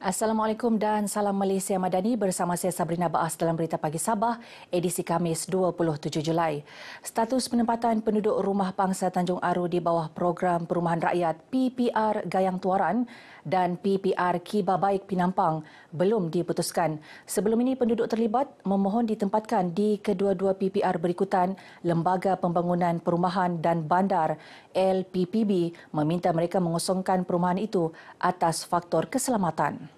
Assalamualaikum dan salam Malaysia Madani, bersama saya Sabrina Baas dalam Berita Pagi Sabah, edisi Khamis 27 Julai. Status penempatan penduduk Rumah Pangsa Tanjung Aru di bawah Program Perumahan Rakyat PPR Gayang Tuaran dan PPR Kibar Baik Pinampang belum diputuskan. Sebelum ini, penduduk terlibat memohon ditempatkan di kedua-dua PPR berikutan. Lembaga Pembangunan Perumahan dan Bandar LPPB meminta mereka mengosongkan perumahan itu atas faktor keselamatan.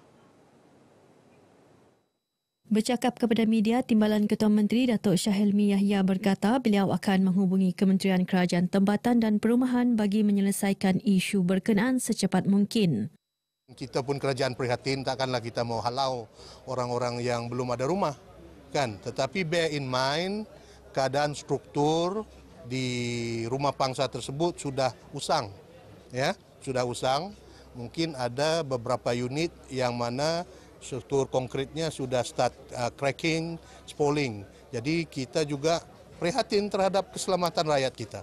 Bercakap kepada media, Timbalan Ketua Menteri Datuk Shah Hilmi Yahya berkata beliau akan menghubungi Kementerian Kerajaan Tempatan dan Perumahan bagi menyelesaikan isu berkenaan secepat mungkin. Kita pun kerajaan prihatin, takkanlah kita mau halau orang-orang yang belum ada rumah, kan? Tetapi bear in mind, keadaan struktur di rumah pangsa tersebut sudah usang, ya, sudah usang. Mungkin ada beberapa unit yang mana struktur konkretnya sudah start cracking, spalling. Jadi kita juga prihatin terhadap keselamatan rakyat kita.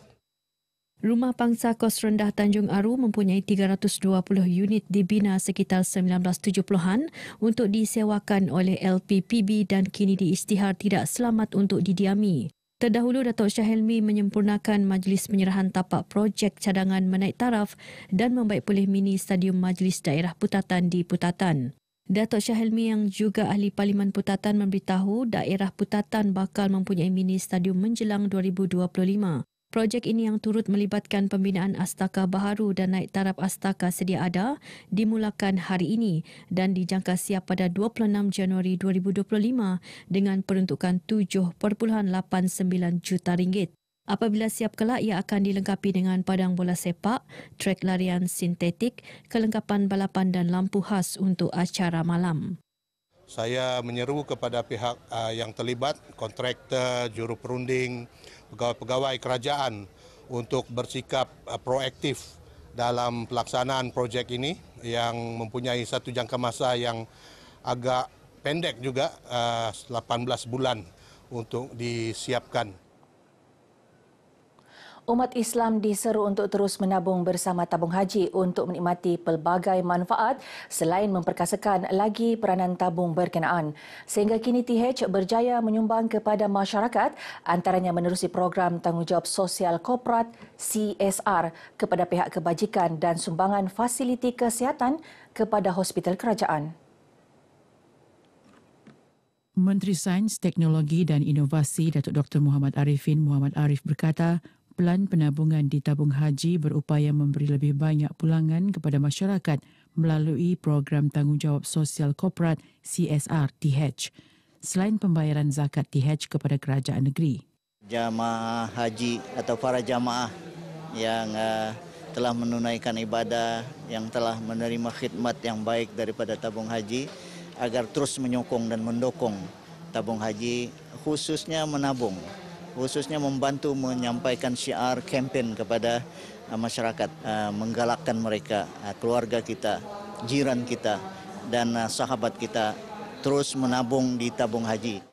Rumah Pangsa Kos Rendah Tanjung Aru mempunyai 320 unit dibina sekitar 1970-an untuk disewakan oleh LPPB dan kini diisytihar tidak selamat untuk didiami. Terdahulu, Datuk Shah Hilmi menyempurnakan majlis penyerahan tapak projek cadangan menaik taraf dan membaik pulih mini stadium Majlis Daerah Putatan di Putatan. Datuk Shah Hilmi yang juga ahli Parlimen Putatan memberitahu daerah Putatan bakal mempunyai mini stadium menjelang 2025. Projek ini yang turut melibatkan pembinaan astaka baharu dan naik taraf astaka sedia ada dimulakan hari ini dan dijangka siap pada 26 Januari 2025 dengan peruntukan RM7.89 juta. Apabila siap kelak, ia akan dilengkapi dengan padang bola sepak, trek larian sintetik, kelengkapan balapan dan lampu khas untuk acara malam. Saya menyeru kepada pihak yang terlibat, kontraktor, juru perunding, pegawai-pegawai kerajaan untuk bersikap proaktif dalam pelaksanaan projek ini yang mempunyai satu jangka masa yang agak pendek juga, 18 bulan untuk disiapkan. Umat Islam diseru untuk terus menabung bersama tabung haji untuk menikmati pelbagai manfaat selain memperkasakan lagi peranan tabung berkenaan. Sehingga kini TH berjaya menyumbang kepada masyarakat antaranya menerusi program tanggungjawab sosial korporat CSR kepada pihak kebajikan dan sumbangan fasiliti kesihatan kepada hospital kerajaan. Menteri Sains, Teknologi dan Inovasi Datuk Dr. Muhammad Arifin Muhammad Arif berkata, pelan penabungan di tabung haji berupaya memberi lebih banyak pulangan kepada masyarakat melalui program tanggungjawab sosial korporat CSR TH, selain pembayaran zakat TH kepada kerajaan negeri. Jamaah haji atau para jamaah yang telah menunaikan ibadah, yang telah menerima khidmat yang baik daripada tabung haji, agar terus menyokong dan mendukung tabung haji, khususnya menabung, khususnya membantu menyampaikan syiar kempen kepada masyarakat, menggalakkan mereka, keluarga kita, jiran kita dan sahabat kita terus menabung di tabung haji.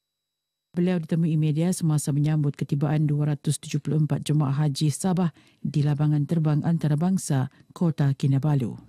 Beliau ditemui media semasa menyambut ketibaan 274 jemaah haji Sabah di lapangan terbang antarabangsa Kota Kinabalu.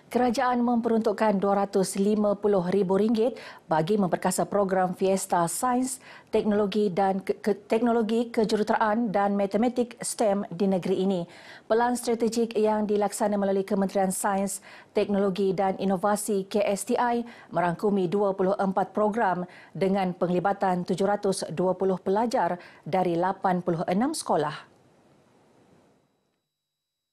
Kerajaan memperuntukkan RM250,000 bagi memperkasa program Fiesta Sains, Teknologi dan Teknologi Kejuruteraan dan Matematik STEM di negeri ini. Pelan strategik yang dilaksana melalui Kementerian Sains, Teknologi dan Inovasi KSTI merangkumi 24 program dengan penglibatan 720 pelajar dari 86 sekolah.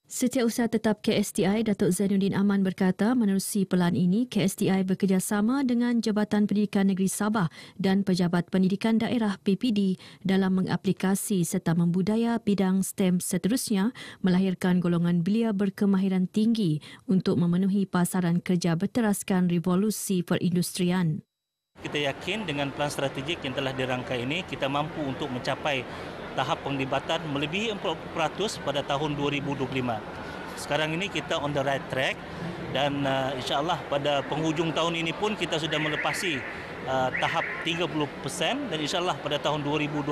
Setiausaha Tetap KSTI Datuk Zainuddin Aman berkata menerusi pelan ini, KSTI bekerjasama dengan Jabatan Pendidikan Negeri Sabah dan Pejabat Pendidikan Daerah PPD dalam mengaplikasi serta membudaya bidang STEM seterusnya melahirkan golongan belia berkemahiran tinggi untuk memenuhi pasaran kerja berteraskan revolusi perindustrian. Kita yakin dengan pelan strategik yang telah dirangkai ini, kita mampu untuk mencapai tahap penglibatan melebihi 40% pada tahun 2025. Sekarang ini kita on the right track dan insya-Allah pada penghujung tahun ini pun kita sudah melepasi tahap 30% dan insya-Allah pada tahun 2025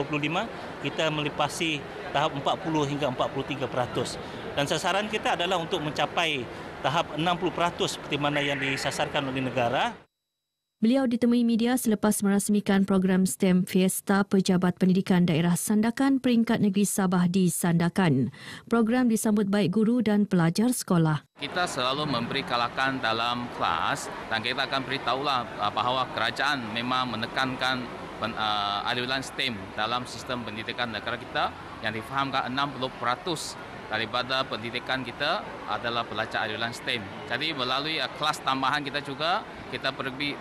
kita melepasi tahap 40 hingga 43%. Dan sasaran kita adalah untuk mencapai tahap 60% seperti mana yang disasarkan oleh negara. Beliau ditemui media selepas merasmikan program STEM Fiesta Pejabat Pendidikan Daerah Sandakan Peringkat Negeri Sabah di Sandakan. Program disambut baik guru dan pelajar sekolah. Kita selalu memberi kalakan dalam kelas dan kita akan beritahulah bahawa kerajaan memang menekankan aliran STEM dalam sistem pendidikan negara kita yang difahamkan 60% daripada pendidikan kita adalah pelajar aliran STEM. Jadi melalui kelas tambahan kita juga, kita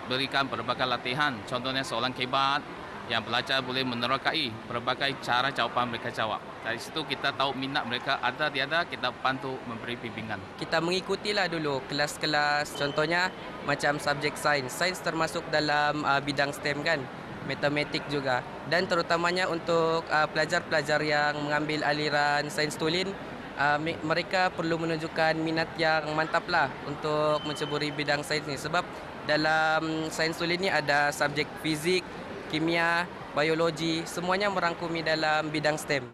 berikan berbagai latihan. Contohnya seorang kebat yang pelajar boleh menerokai berbagai cara jawapan mereka jawab. Dari situ kita tahu minat mereka ada tiada, kita bantu memberi bimbingan. Kita mengikutilah dulu kelas-kelas, contohnya macam subjek sains. Sains termasuk dalam bidang STEM kan, matematik juga. Dan terutamanya untuk pelajar-pelajar yang mengambil aliran sains tulen, mereka perlu menunjukkan minat yang mantap lah untuk menceburi bidang sains ni. Sebab dalam sains tulen ni ada subjek fizik, kimia, biologi, semuanya merangkumi dalam bidang STEM.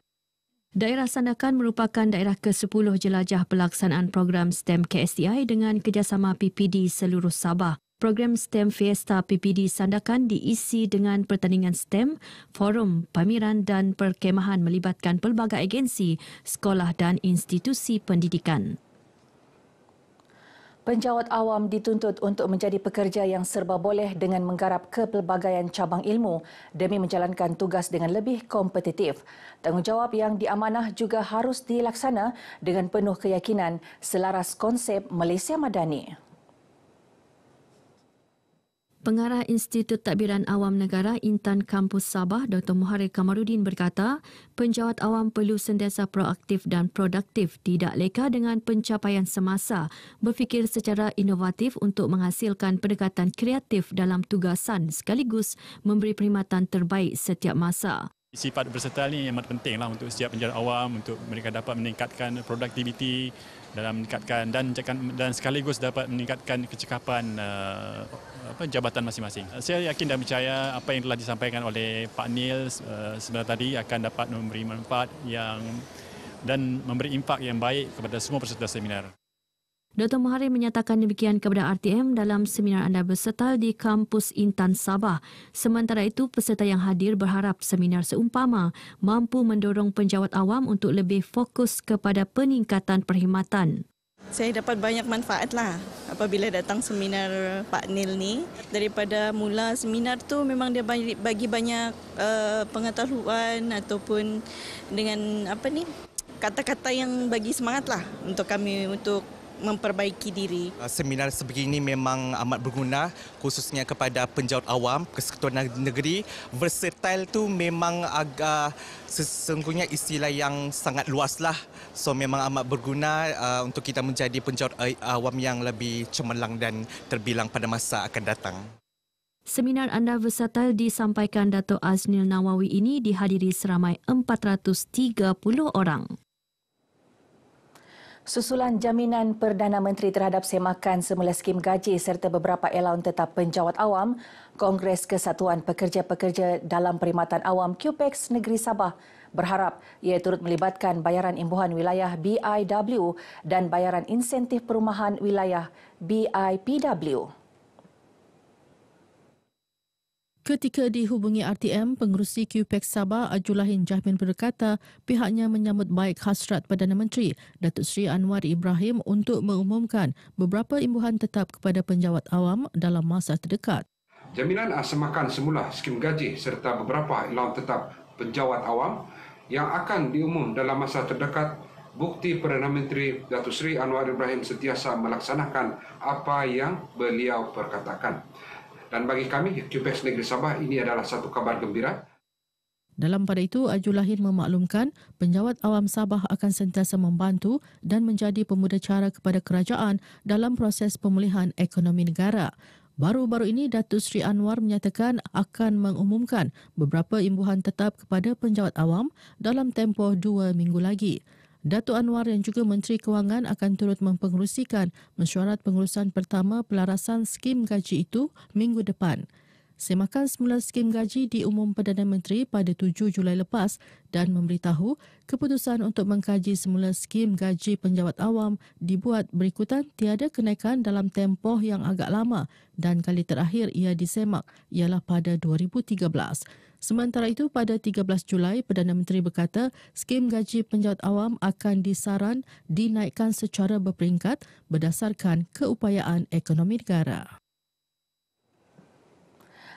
Daerah Sandakan merupakan daerah ke-10 jelajah pelaksanaan program STEM KSTI dengan kerjasama PPD seluruh Sabah. Program STEM Fiesta PPD Sandakan diisi dengan pertandingan STEM, forum, pameran dan perkemahan melibatkan pelbagai agensi, sekolah dan institusi pendidikan. Penjawat awam dituntut untuk menjadi pekerja yang serba boleh dengan menggarap kepelbagaian cabang ilmu demi menjalankan tugas dengan lebih kompetitif. Tanggungjawab yang diamanah juga harus dilaksana dengan penuh keyakinan selaras konsep Malaysia Madani. Pengarah Institut Tadbiran Awam Negara Intan Kampus Sabah, Dr. Muharir Kamarudin berkata, penjawat awam perlu sentiasa proaktif dan produktif, tidak leka dengan pencapaian semasa, berfikir secara inovatif untuk menghasilkan pendekatan kreatif dalam tugasan sekaligus memberi perkhidmatan terbaik setiap masa. Sifat berserta ini amat pentinglah untuk setiap penjawat awam, untuk mereka dapat meningkatkan produktiviti dalam meningkatkan dan sekaligus dapat meningkatkan kecekapan jabatan masing-masing. Saya yakin dan percaya apa yang telah disampaikan oleh Pak Nil sebentar tadi akan dapat memberi manfaat dan memberi impak yang baik kepada semua peserta seminar. Dr. Muharir menyatakan demikian kepada RTM dalam seminar anda berserta di kampus Intan Sabah. Sementara itu, peserta yang hadir berharap seminar seumpama mampu mendorong penjawat awam untuk lebih fokus kepada peningkatan perkhidmatan. Saya dapat banyak manfaat lah apabila datang seminar Pak Nil ni. Daripada mula seminar tu memang dia bagi banyak pengetahuan ataupun dengan kata-kata yang bagi semangat lah untuk kami untuk memperbaiki diri. Seminar sebegini memang amat berguna khususnya kepada penjawat awam, Persekutuan Negeri. Versatile tu memang agak sesungguhnya istilah yang sangat luas lah. So memang amat berguna untuk kita menjadi penjawat awam yang lebih cemerlang dan terbilang pada masa akan datang. Seminar anda versatile disampaikan Dato' Aznil Nawawi ini dihadiri seramai 430 orang. Susulan jaminan Perdana Menteri terhadap semakan semula skim gaji serta beberapa elaun tetap penjawat awam, Kongres Kesatuan Pekerja-Pekerja dalam Perkhidmatan Awam QPEX Negeri Sabah berharap ia turut melibatkan bayaran imbuhan wilayah BIW dan bayaran insentif perumahan wilayah BIPW. Ketika dihubungi RTM, pengerusi QPEX Sabah Ajulahin Jahmin berkata pihaknya menyambut baik hasrat Perdana Menteri Datuk Seri Anwar Ibrahim untuk mengumumkan beberapa imbuhan tetap kepada penjawat awam dalam masa terdekat. Jaminan semakan semula skim gaji serta beberapa elaun tetap penjawat awam yang akan diumum dalam masa terdekat, bukti Perdana Menteri Datuk Seri Anwar Ibrahim sentiasa melaksanakan apa yang beliau perkatakan. Dan bagi kami, QPEX Negeri Sabah, ini adalah satu kabar gembira. Dalam pada itu, Ajulahin memaklumkan penjawat awam Sabah akan sentiasa membantu dan menjadi pemuda cara kepada kerajaan dalam proses pemulihan ekonomi negara. Baru-baru ini, Datuk Seri Anwar menyatakan akan mengumumkan beberapa imbuhan tetap kepada penjawat awam dalam tempoh 2 minggu lagi. Datuk Anwar yang juga Menteri Kewangan akan turut mempengerusikan mesyuarat pengurusan pertama pelarasan skim gaji itu minggu depan. Semakan semula skim gaji diumum Perdana Menteri pada 7 Julai lepas dan memberitahu keputusan untuk mengkaji semula skim gaji penjawat awam dibuat berikutan tiada kenaikan dalam tempoh yang agak lama dan kali terakhir ia disemak ialah pada 2013. Sementara itu, pada 13 Julai, Perdana Menteri berkata skim gaji penjawat awam akan disaran dinaikkan secara berperingkat berdasarkan keupayaan ekonomi negara.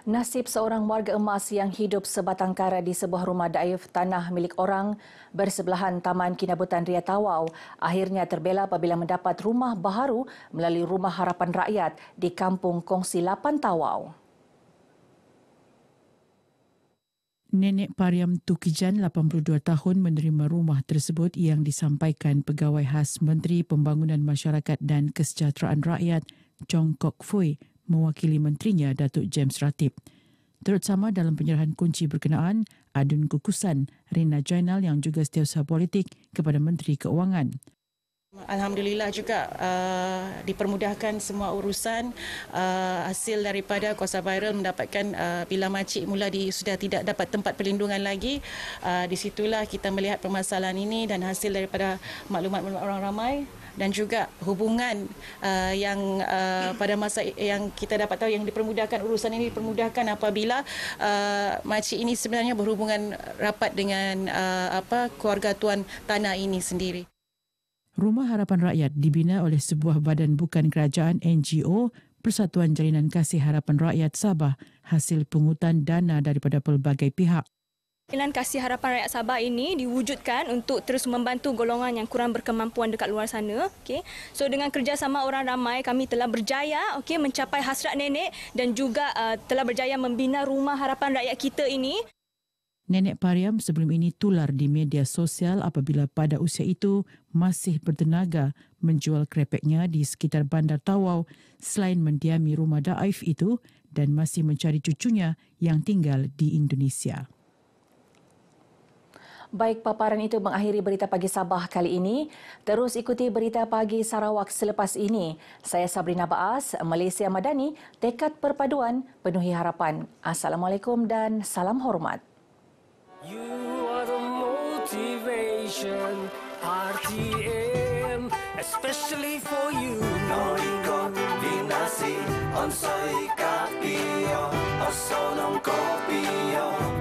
Nasib seorang warga emas yang hidup sebatang kara di sebuah rumah daif tanah milik orang bersebelahan Taman Kinabutan Ria Tawau akhirnya terbela apabila mendapat rumah baharu melalui Rumah Harapan Rakyat di Kampung Kongsi 8 Tawau. Nenek Pariam Tukijan, 82 tahun, menerima rumah tersebut yang disampaikan Pegawai Khas Menteri Pembangunan Masyarakat dan Kesejahteraan Rakyat, Chong Kok Fui, mewakili menterinya Datuk James Ratib. Turut sama dalam penyerahan kunci berkenaan adun kukusan Rina Jainal yang juga setiausaha politik kepada Menteri Keuangan. Alhamdulillah juga dipermudahkan semua urusan hasil daripada kuasa viral mendapatkan bila makcik mula sudah tidak dapat tempat perlindungan lagi. Di situlah kita melihat permasalahan ini dan hasil daripada maklumat orang ramai dan juga hubungan yang pada masa yang kita dapat tahu yang dipermudahkan, urusan ini dipermudahkan apabila makcik ini sebenarnya berhubungan rapat dengan keluarga tuan tanah ini sendiri. Rumah Harapan Rakyat dibina oleh sebuah badan bukan kerajaan NGO, Persatuan Jalinan Kasih Harapan Rakyat Sabah, hasil pungutan dana daripada pelbagai pihak. Jalinan Kasih Harapan Rakyat Sabah ini diwujudkan untuk terus membantu golongan yang kurang berkemampuan dekat luar sana. So dengan kerjasama orang ramai, kami telah berjaya mencapai hasrat nenek dan juga telah berjaya membina Rumah Harapan Rakyat kita ini. Nenek Pariam sebelum ini tular di media sosial apabila pada usia itu masih bertenaga menjual krepeknya di sekitar Bandar Tawau selain mendiami rumah daif itu dan masih mencari cucunya yang tinggal di Indonesia. Baik, paparan itu mengakhiri Berita Pagi Sabah kali ini. Terus ikuti Berita Pagi Sarawak selepas ini. Saya Sabrina Baas, Malaysia Madani, tekad perpaduan, penuhi harapan. Assalamualaikum dan salam hormat. You are the motivation, RTM, especially for you. Noringon dinasi, onsoi kapio, osonong kopio.